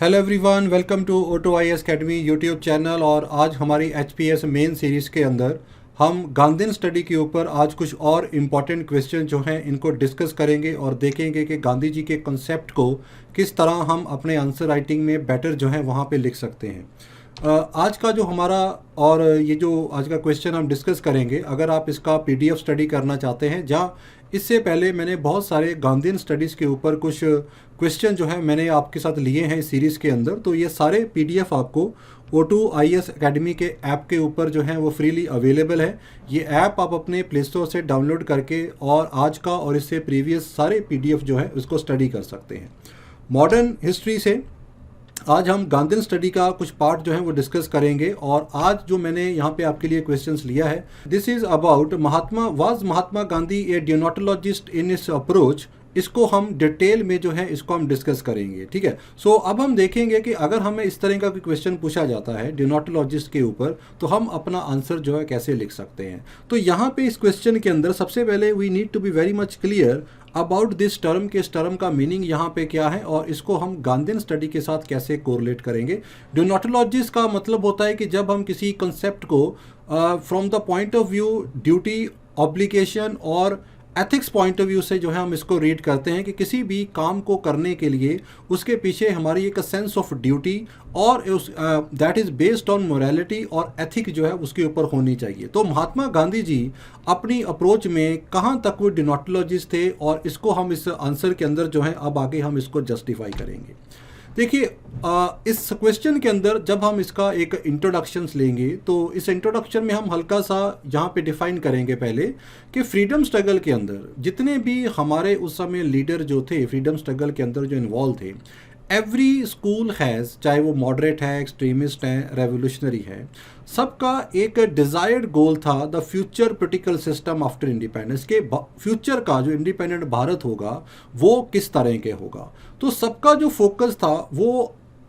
Hello everyone, welcome to auto I S academy YouTube channel. और आज हमारी H P S main series के अंदर हम गांधी स्टडी के ऊपर आज कुछ और इम्पॉर्टेंट क्वेश्चन जो हैं इनको डिस्कस करेंगे और देखेंगे कि गांधी जी के कंसेप्ट को किस तरह हम अपने आंसर राइटिंग में बेटर जो है वहाँ पे लिख सकते हैं। आज का जो हमारा और ये जो आज का क्वेश्चन हम डिस्कस करेंगे, अगर आप इसका पीडीएफ स्टडी करना चाहते हैं, जहाँ इससे पहले मैंने बहुत सारे गांधीन स्टडीज़ के ऊपर कुछ क्वेश्चन जो है मैंने आपके साथ लिए हैं इस सीरीज़ के अंदर, तो ये सारे पीडीएफ आपको O2IAS अकेडमी के ऐप के ऊपर जो है वो फ्रीली अवेलेबल है। ये ऐप आप अपने प्ले स्टोर से डाउनलोड करके और आज का और इससे प्रीवियस सारे पीडीएफ जो है उसको स्टडी कर सकते हैं। मॉडर्न हिस्ट्री से आज हम गांधी स्टडी का कुछ पार्ट जो है वो डिस्कस करेंगे। और आज जो मैंने यहाँ पे आपके लिए क्वेश्चंस लिया है, this is about Mahatma Gandhi ए डियोनोटोलॉजिस्ट इन इस अप्रोच। इसको हम डिटेल में जो है इसको हम डिस्कस करेंगे, ठीक है। सो अब हम देखेंगे कि अगर हमें इस तरह का कोई क्वेश्चन पूछा जाता है डियोनोटोलॉजिस्ट के ऊपर, तो हम अपना आंसर जो है कैसे लिख सकते हैं। तो यहाँ पे इस क्वेश्चन के अंदर सबसे पहले we need to be very much clear about this term के इस टर्म का मीनिंग यहाँ पे क्या है और इसको हम गांधी स्टडी के साथ कैसे कोरिलेट करेंगे। डियोनोटोलॉजिस्ट का मतलब होता है कि जब हम किसी कंसेप्ट को from the point of view duty, obligation और एथिक्स पॉइंट ऑफ व्यू से जो है हम इसको रीड करते हैं कि किसी भी काम को करने के लिए उसके पीछे हमारी एक सेंस ऑफ ड्यूटी और उस that is based on morality और एथिक जो है उसके ऊपर होनी चाहिए। तो महात्मा गांधी जी अपनी अप्रोच में कहाँ तक वो डियोनोटोलॉजिस्ट थे और इसको हम इस आंसर के अंदर जो है अब आगे हम इसको जस्टिफाई करेंगे। देखिए, इस क्वेश्चन के अंदर जब हम इसका एक इंट्रोडक्शंस लेंगे तो इस इंट्रोडक्शन में हम हल्का सा यहाँ पे डिफाइन करेंगे पहले कि फ्रीडम स्ट्रगल के अंदर जितने भी हमारे उस समय लीडर जो थे फ्रीडम स्ट्रगल के अंदर जो इन्वॉल्व थे, एवरी स्कूल हैज़, चाहे वो मॉडरेट है, एक्सट्रीमिस्ट है, रेवोल्यूशनरी है, सबका एक डिज़ायर्ड गोल था the future political system after independence के फ्यूचर का जो इंडिपेंडेंट भारत होगा वो किस तरह के होगा। तो सबका जो फोकस था वो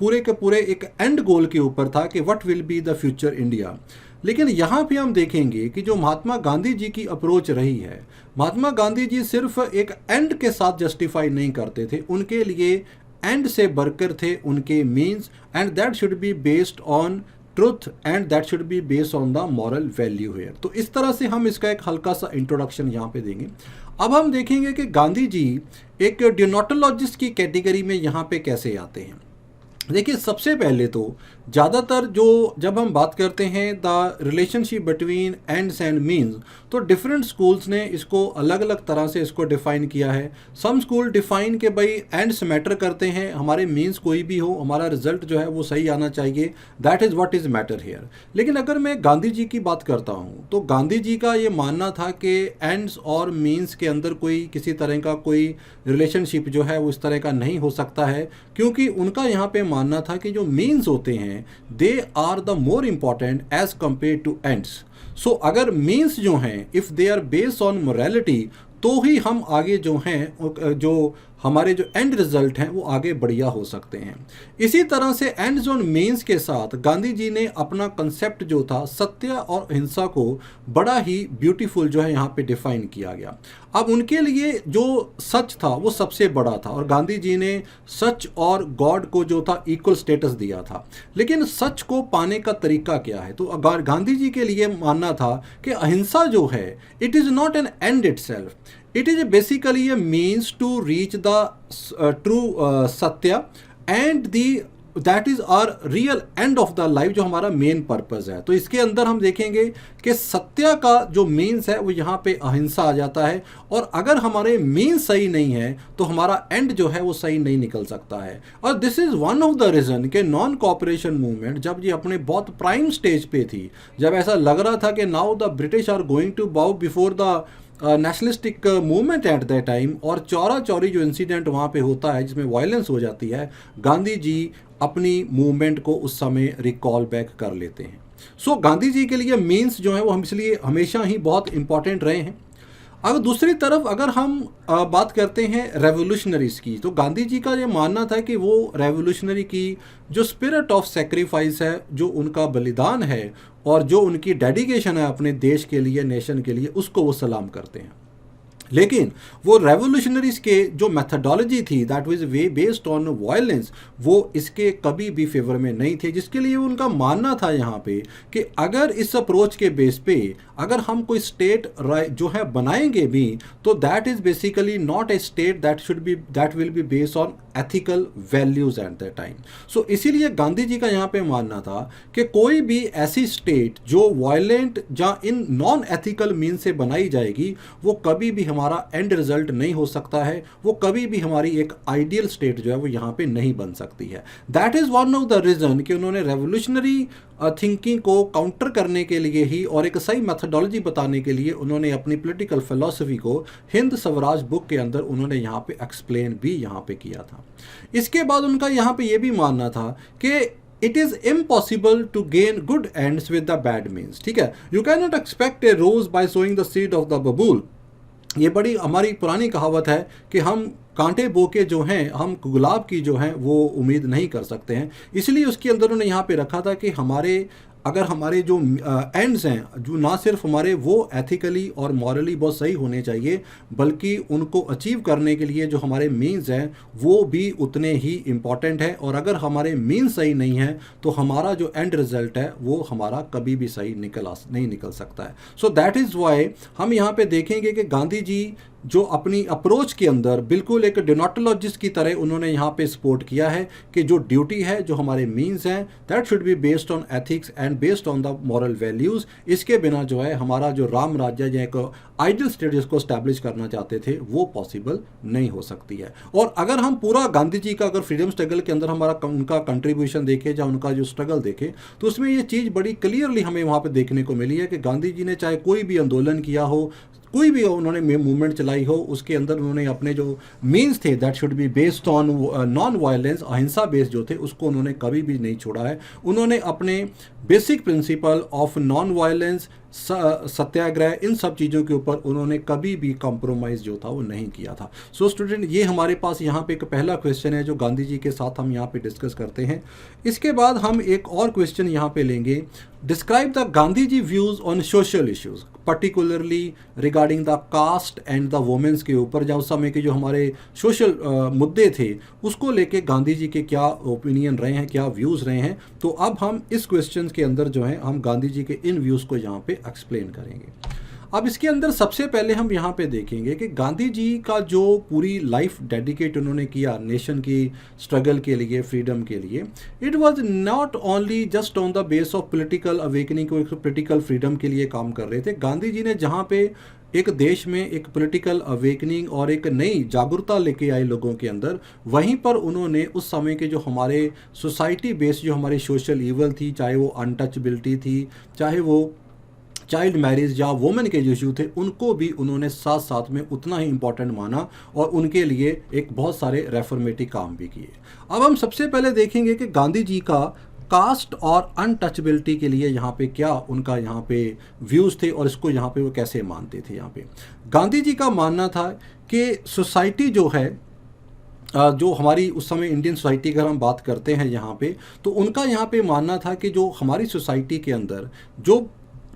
पूरे के पूरे एक एंड गोल के ऊपर था कि what will be the future India. लेकिन यहाँ पे हम देखेंगे कि जो महात्मा गांधी जी की अप्रोच रही है, महात्मा गांधी जी सिर्फ एक एंड के साथ जस्टिफाई नहीं करते थे, उनके लिए एंड से बढ़कर थे उनके means, and that should be based on truth and that should be based on the moral value here. तो इस तरह से हम इसका एक हल्का सा इंट्रोडक्शन यहाँ पे देंगे। अब हम देखेंगे कि गांधी जी एक डियोनोटोलॉजिस्ट की कैटेगरी में यहाँ पे कैसे आते हैं। देखिए, सबसे पहले तो ज़्यादातर जो जब हम बात करते हैं the relationship between ends and means, तो डिफरेंट स्कूल्स ने इसको अलग अलग तरह से इसको डिफ़ाइन किया है। सम स्कूल डिफ़ाइन के भाई एंड्स मैटर करते हैं, हमारे मीन्स कोई भी हो, हमारा रिजल्ट जो है वो सही आना चाहिए, that is what is matter here. लेकिन अगर मैं गांधी जी की बात करता हूँ तो गांधी जी का ये मानना था कि एंड्स और मीन्स के अंदर कोई किसी तरह का कोई रिलेशनशिप जो है वो इस तरह का नहीं हो सकता है, क्योंकि उनका यहाँ पे मानना था कि जो मीन्स होते हैं they are the more important as compare to ends. So अगर मीन्स जो हैं if they are based on morality, तो ही हम आगे जो हैं जो हमारे जो एंड रिजल्ट हैं वो आगे बढ़िया हो सकते हैं। इसी तरह से एंड्स ऑन मीन्स के साथ गांधी जी ने अपना कंसेप्ट जो था सत्य और अहिंसा को बड़ा ही ब्यूटीफुल जो है यहाँ पे डिफाइन किया गया। अब उनके लिए जो सच था वो सबसे बड़ा था और गांधी जी ने सच और गॉड को जो था इक्वल स्टेटस दिया था। लेकिन सच को पाने का तरीका क्या है, तो गांधी जी के लिए मानना था कि अहिंसा जो है it is not an and itself, it is basically a means to reach the true satya and the that is our real end of the life, जो हमारा मेन पर्पस है। तो इसके अंदर हम देखेंगे कि सत्य का जो मीन्स है वो यहाँ पे अहिंसा आ जाता है, और अगर हमारे मीन्स सही नहीं है तो हमारा एंड जो है वो सही नहीं निकल सकता है। और this is one of the reason कि नॉन कॉपरेशन मूवमेंट जब ये अपने बहुत प्राइम स्टेज पे थी, जब ऐसा लग रहा था कि now the British are going to bow before the nationalistic movement at that time, और चौरा चौरी जो इंसिडेंट वहाँ पे होता है जिसमें वायलेंस हो जाती है, गांधी जी अपनी मूवमेंट को उस समय रिकॉल बैक कर लेते हैं। सो गांधी जी के लिए मीन्स जो है वो हम इसलिए हमेशा ही बहुत इंपॉर्टेंट रहे हैं। अब दूसरी तरफ अगर हम बात करते हैं रेवोल्यूशनरीज की, तो गांधी जी का ये मानना था कि वो रेवोल्यूशनरी की जो स्पिरिट ऑफ सेक्रीफाइस है, जो उनका बलिदान है और जो उनकी डेडिकेशन है अपने देश के लिए, नेशन के लिए, उसको वो सलाम करते हैं। लेकिन वो रेवोल्यूशनरीज के जो मेथडोलॉजी थी that was way based on violence, वो इसके कभी भी फेवर में नहीं थे, जिसके लिए उनका मानना था यहाँ पे कि अगर इस अप्रोच के बेस पे अगर हम कोई स्टेट जो है बनाएंगे भी, तो that is basically not a state that will be based on ethical values at that time. So इसीलिए गांधी जी का यहाँ पे मानना था कि कोई भी ऐसी स्टेट जो वायलेंट या इन नॉन एथिकल मीन से बनाई जाएगी, वो कभी भी हमारा एंड रिजल्ट नहीं हो सकता है, वो कभी भी हमारी एक आइडियल स्टेट जो है वो यहाँ पे नहीं बन सकती है। That is one of the reason कि उन्होंने रेवोल्यूशनरी थिंकिंग को काउंटर करने के लिए ही और एक सही मेथडोलॉजी बताने के लिए उन्होंने अपनी पॉलिटिकल फिलॉसफी को हिंद स्वराज बुक के अंदर उन्होंने यहाँ पे एक्सप्लेन भी यहाँ पे किया था। इसके बाद उनका यहाँ पे ये भी मानना था कि it is impossible to gain good ends with the bad means. ठीक है, you can not expect a rose by sowing the seed of the babul. ये बड़ी हमारी पुरानी कहावत है कि हम कांटे बो के जो हैं हम गुलाब की जो हैं वो उम्मीद नहीं कर सकते हैं। इसलिए उसके अंदर उन्होंने यहाँ पे रखा था कि हमारे जो एंड्स हैं जो ना सिर्फ हमारे वो एथिकली और मॉरली बहुत सही होने चाहिए, बल्कि उनको अचीव करने के लिए जो हमारे मीन्स हैं वो भी उतने ही इम्पॉर्टेंट है। और अगर हमारे मीन्स सही नहीं है तो हमारा जो एंड रिजल्ट है वो हमारा कभी भी सही नहीं निकल सकता है। सो दैट इज़ वाई हम यहाँ पे देखेंगे कि गांधी जी जो अपनी अप्रोच के अंदर बिल्कुल एक डिनोटोलॉजिस्ट की तरह उन्होंने यहाँ पे सपोर्ट किया है कि जो ड्यूटी है, जो हमारे मीन्स हैं, that should be based on ethics and based on the moral values. इसके बिना जो है हमारा जो राम राज्य या एक आइडियल स्टेट जिसको स्टैब्लिश करना चाहते थे वो पॉसिबल नहीं हो सकती है। और अगर हम पूरा गांधी जी का अगर फ्रीडम स्ट्रगल के अंदर उनका कंट्रीब्यूशन देखें या उनका जो स्ट्रगल देखें, तो उसमें ये चीज़ बड़ी क्लियरली हमें वहाँ पर देखने को मिली है कि गांधी जी ने चाहे कोई भी आंदोलन किया हो, कोई भी उन्होंने मूवमेंट चलाई हो, उसके अंदर उन्होंने अपने जो मीन्स थे that should be based on non violence, अहिंसा बेस्ड जो थे उसको उन्होंने कभी भी नहीं छोड़ा है। उन्होंने अपने basic principle of non violence, satyagraha, इन सब चीज़ों के ऊपर उन्होंने कभी भी कॉम्प्रोमाइज़ जो था वो नहीं किया था। सो स्टूडेंट, ये हमारे पास यहाँ पे एक पहला क्वेश्चन है जो गांधी जी के साथ हम यहाँ पे डिस्कस करते हैं। इसके बाद हम एक और क्वेश्चन यहाँ पे लेंगे, describe the Gandhi ji views on social issues particularly regarding the caste and the womens के ऊपर, जब उस समय के जो हमारे सोशल मुद्दे थे उसको लेके गांधी जी के क्या ओपिनियन रहे हैं, क्या व्यूज़ रहे हैं। तो अब हम इस क्वेश्चन के अंदर जो है हम गांधी जी के इन व्यूज़ को यहाँ पे एक्सप्लेन करेंगे। अब इसके अंदर सबसे पहले हम यहाँ पे देखेंगे कि गांधी जी का जो पूरी लाइफ डेडिकेट उन्होंने किया नेशन की स्ट्रगल के लिए, फ्रीडम के लिए, it was not only just on the base of political awakening, को पॉलिटिकल फ्रीडम के लिए काम कर रहे थे। गांधी जी ने जहाँ पे एक देश में एक पॉलिटिकल अवेकनिंग और एक नई जागरूकता लेके आए लोगों के अंदर, वहीं पर उन्होंने उस समय के जो हमारे सोसाइटी बेस्ड जो हमारी सोशल ईवल थी, चाहे वो अनटचबिलिटी थी, चाहे वो चाइल्ड मैरिज या वुमेन के जो इशू थे, उनको भी उन्होंने साथ साथ में उतना ही इम्पॉर्टेंट माना और उनके लिए एक बहुत सारे रेफॉर्मेटिव काम भी किए। अब हम सबसे पहले देखेंगे कि गांधी जी का कास्ट और अनटचबिलिटी के लिए यहाँ पे क्या उनका यहाँ पे व्यूज़ थे और इसको यहाँ पे वो कैसे मानते थे। यहाँ पे गांधी जी का मानना था कि सोसाइटी जो है, जो हमारी उस समय इंडियन सोसाइटी अगर हम बात करते हैं यहाँ पे, तो उनका यहाँ पे मानना था कि जो हमारी सोसाइटी के अंदर जो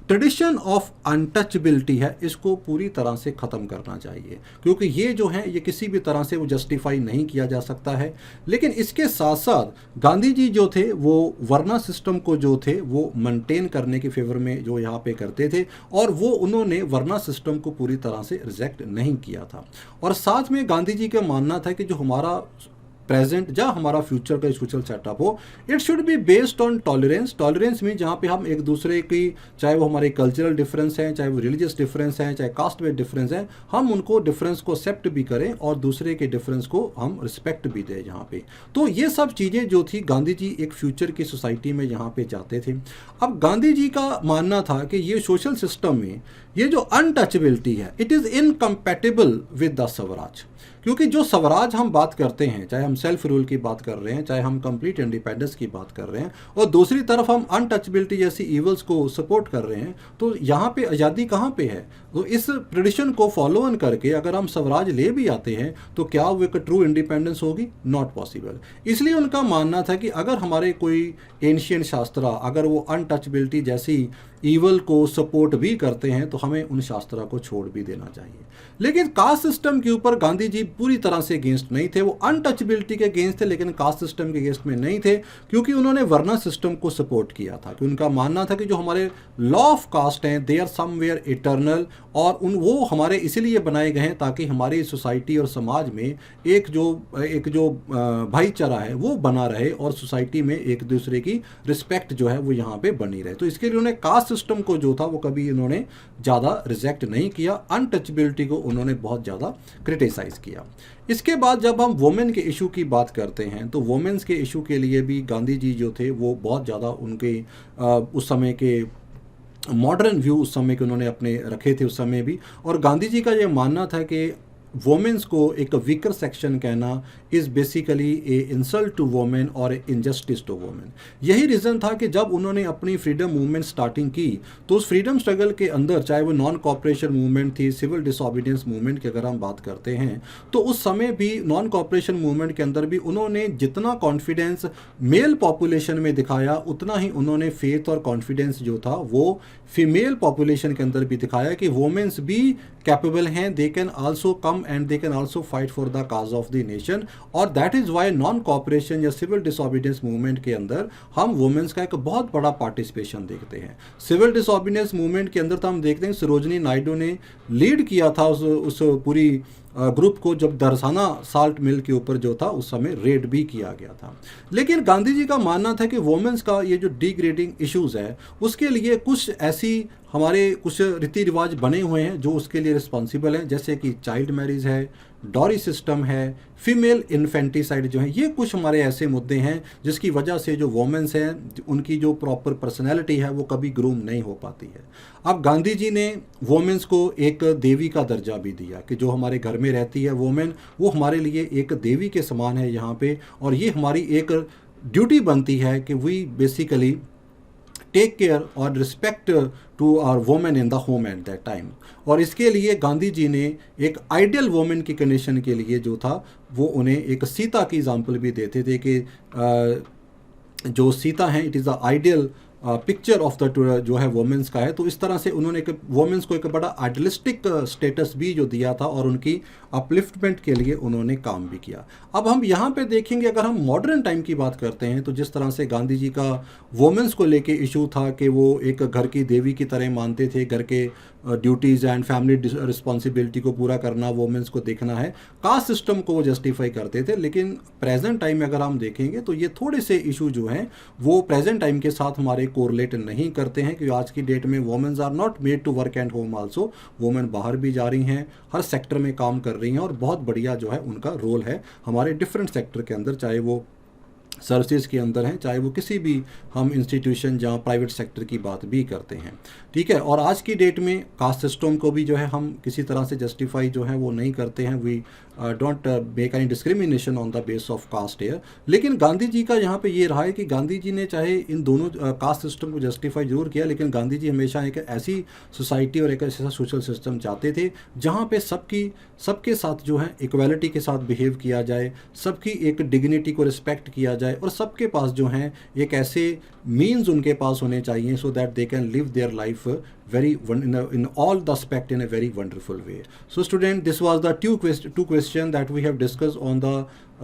ट्रेडिशन ऑफ अनटचबिलिटी है इसको पूरी तरह से ख़त्म करना चाहिए, क्योंकि ये जो है ये किसी भी तरह से वो जस्टिफाई नहीं किया जा सकता है। लेकिन इसके साथ साथ गांधी जी जो थे वो वर्ना सिस्टम को जो थे वो मेंटेन करने के फेवर में जो यहाँ पे करते थे, और वो उन्होंने वर्ना सिस्टम को पूरी तरह से रिजेक्ट नहीं किया था। और साथ में गांधी जी का मानना था कि जो हमारा प्रेजेंट या हमारा फ्यूचर का सोशल सेटअप हो, it should be based on tolerance. Tolerance में जहाँ पे हम एक दूसरे की, चाहे वो हमारे कल्चरल डिफरेंस हैं, चाहे वो रिलीजियस डिफरेंस हैं, चाहे कास्ट बेस्ड डिफरेंस हैं, हम उनको डिफरेंस को एक्सेप्ट भी करें और दूसरे के डिफरेंस को हम रिस्पेक्ट भी दें यहाँ पे। तो ये सब चीज़ें जो थी गांधी जी एक फ्यूचर की सोसाइटी में यहाँ पे चाहते थे। अब गांधी जी का मानना था कि ये सोशल सिस्टम में ये जो अनटचबिलिटी है, it is incompatible with the Swaraj, क्योंकि जो स्वराज हम बात करते हैं, चाहे हम सेल्फ रूल की बात कर रहे हैं, चाहे हम कंप्लीट इंडिपेंडेंस की बात कर रहे हैं, और दूसरी तरफ हम अनटचेबिलिटी जैसी ईवल्स को सपोर्ट कर रहे हैं, तो यहाँ पे आज़ादी कहाँ पे है? तो इस ट्रेडिशन को फॉलो ऑन करके अगर हम स्वराज ले भी आते हैं तो क्या वो एक ट्रू इंडिपेंडेंस होगी? Not possible. इसलिए उनका मानना था कि अगर हमारे कोई एंशियंट शास्त्रा अगर वो अनटचेबिलिटी जैसी ईवल को सपोर्ट भी करते हैं तो हमें उन शास्त्रा को छोड़ भी देना चाहिए। लेकिन कास्ट सिस्टम के ऊपर गांधी जी पूरी तरह से अगेंस्ट नहीं थे। वो अनटचेबिलिटी के अगेंस्ट थे लेकिन कास्ट सिस्टम के अगेंस्ट में नहीं थे, क्योंकि उन्होंने वर्ण सिस्टम को सपोर्ट किया था। कि उनका मानना था कि जो हमारे लॉ ऑफ कास्ट हैं दे आर समवेयर इटर्नल, और वो हमारे इसीलिए बनाए गए हैं ताकि हमारी सोसाइटी और समाज में एक जो भाईचारा है वो बना रहे और सोसाइटी में एक दूसरे की रिस्पेक्ट जो है वो यहाँ पे बनी रहे। तो इसके लिए उन्होंने कास्ट सिस्टम को जो था वो कभी इन्होंने ज़्यादा रिजेक्ट नहीं किया, अनटचेबिलिटी को उन्होंने बहुत ज़्यादा क्रिटिसाइज़ किया। इसके बाद जब हम वुमेन के इशू की बात करते हैं तो वुमेन्स के इशू के लिए भी गांधी जी जो थे वो बहुत ज़्यादा उनके उस समय के मॉडर्न व्यू उस समय के उन्होंने अपने रखे थे उस समय भी। और गांधी जी का ये मानना था कि वोमेंस को एक वीकर सेक्शन कहना is basically a insult to women और इनजस्टिस टू वोमेन। यही रीज़न था कि जब उन्होंने अपनी फ्रीडम मूवमेंट स्टार्टिंग की तो उस फ्रीडम स्ट्रगल के अंदर, चाहे वो नॉन कॉपरेशन मूवमेंट थी, सिविल डिसोबीडियंस मूवमेंट की अगर हम बात करते हैं, तो उस समय भी नॉन कॉपरेशन मूवमेंट के अंदर भी उन्होंने जितना कॉन्फिडेंस मेल पॉपुलेशन में दिखाया उतना ही उन्होंने फेथ और कॉन्फिडेंस जो था वो फीमेल पॉपुलेशन के अंदर भी दिखाया कि वोमेंस भी कैपेबल हैं, they can also come and they can also fight for the cause of the nation. और that is why non cooperation या सिविल डिसोबीडियंस मूवमेंट के अंदर हम वुमेन्स का एक बहुत बड़ा पार्टिसिपेशन देखते हैं। सिविल डिसोबीडियंस मूवमेंट के अंदर तो हम देखते हैं सरोजनी नायडू ने लीड किया था उस पूरी ग्रुप को, जब दरसाना साल्ट मिल के ऊपर जो था उस समय रेड भी किया गया था। लेकिन गांधी जी का मानना था कि वुमेन्स का ये जो डिग्रेडिंग इश्यूज़ है उसके लिए कुछ ऐसी हमारे कुछ रीति रिवाज बने हुए हैं जो उसके लिए रिस्पॉन्सिबल हैं, जैसे कि चाइल्ड मैरिज है, डॉरी सिस्टम है, फीमेल इन्फेंटिसाइड जो है, ये कुछ हमारे ऐसे मुद्दे हैं जिसकी वजह से जो वोमेंस हैं उनकी जो प्रॉपर पर्सनैलिटी है वो कभी ग्रूम नहीं हो पाती है। अब गांधी जी ने वोमेंस को एक देवी का दर्जा भी दिया कि जो हमारे घर में रहती है वोमेन वो हमारे लिए एक देवी के समान है यहाँ पे, और ये हमारी एक ड्यूटी बनती है कि वी बेसिकली टेक केयर और respect to our women in the home at that time. और इसके लिए गांधी जी ने एक आइडियल वोमेन की कंडीशन के लिए जो था वो उन्हें एक सीता की एग्जाम्पल भी देते थे कि जो सीता हैं it is the ideal picture of the जो है वोमेंस का है। तो इस तरह से उन्होंने एक वोमेंस को एक बड़ा आइडियलिस्टिक स्टेटस भी जो दिया था और उनकी अपलिफ्टमेंट के लिए उन्होंने काम भी किया। अब हम यहाँ पे देखेंगे, अगर हम मॉडर्न टाइम की बात करते हैं तो जिस तरह से गांधी जी का वोमेंस को लेके इशू था कि वो एक घर की देवी की तरह मानते थे, घर के ड्यूटीज़ एंड फैमिली रिस्पॉन्सिबिलिटी को पूरा करना, वोमेंस को देखना है, कास्ट सिस्टम को वो जस्टिफाई करते थे। लेकिन प्रेजेंट टाइम में अगर हम देखेंगे तो ये थोड़े से इशू जो हैं वो प्रेजेंट टाइम के साथ हमारे कोरिलेट नहीं करते हैं, क्योंकि आज की डेट में womens are not made to work at home also. Women बाहर भी जा रही हैं, हर सेक्टर में काम कर रही हैं और बहुत बढ़िया जो है उनका रोल है हमारे डिफरेंट सेक्टर के अंदर, चाहे वो सर्विसेज के अंदर हैं, चाहे वो किसी भी हम इंस्टीट्यूशन जहाँ प्राइवेट सेक्टर की बात भी करते हैं। ठीक है, और आज की डेट में कास्ट सिस्टम को भी जो है हम किसी तरह से जस्टिफाई जो है वो नहीं करते हैं। We don't make any discrimination on the base of caste here. लेकिन गांधी जी का यहाँ पे ये रहा है कि गांधी जी ने चाहे इन दोनों कास्ट सिस्टम को जस्टिफाई जरूर किया, लेकिन गांधी जी हमेशा एक ऐसी सोसाइटी और एक ऐसा सोशल सिस्टम चाहते थे जहाँ पे सबके साथ जो है इक्वालिटी के साथ बिहेव किया जाए, सबकी एक डिग्निटी को रिस्पेक्ट किया जाए और सबके पास जो हैं एक ऐसे मीन्स उनके पास होने चाहिए so that they can live their life very in all the aspect in a very wonderful way. So student, this was the two question that we have discussed on the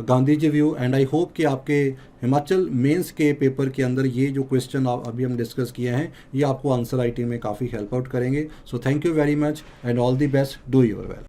Gandhi ji view, and I hope कि आपके Himachal mains के paper के अंदर ये जो question अभी हम discuss किए हैं ये आपको आंसर राइटिंग में काफ़ी हेल्प आउट करेंगे। So thank you very much and all the best, do your well.